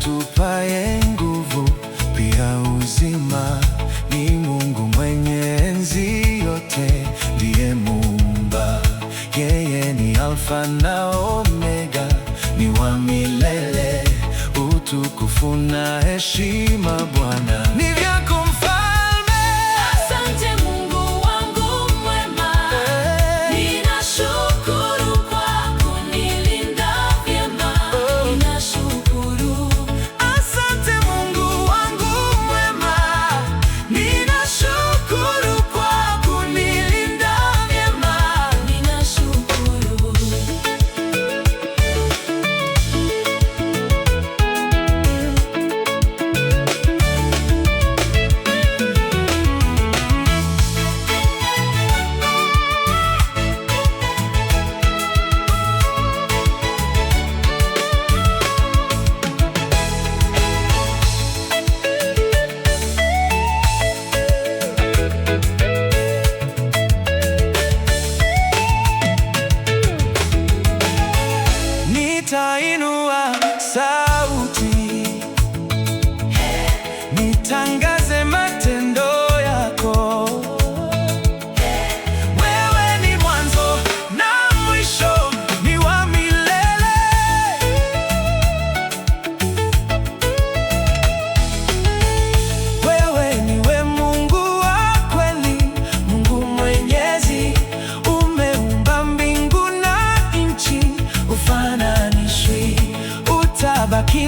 atupaye nguvu pia uzima. Ni Mungu mwenye enzi yote, ndiye Muumba. Yeye ni Alfa na Omega, ni wa milele. Utukufu na heshima Bwana ni vyako Mfalme. Asante Mungu wangu mwema, ninashukuru kwa kunilinda vyema, ninashukuru. Asante Mungu wangu mwema, ninashukuru kwa kunilinda vyema, Ninashukuru. Nitainua sauti, nitangaze matendo yako. Wewe ni mwanzo na mwisho, ni wa milele. Wewe niwe Mungu wa kweli, Mungu Mwenyezi. Umeumba mbingu na nchi, ufananishwi, utabaki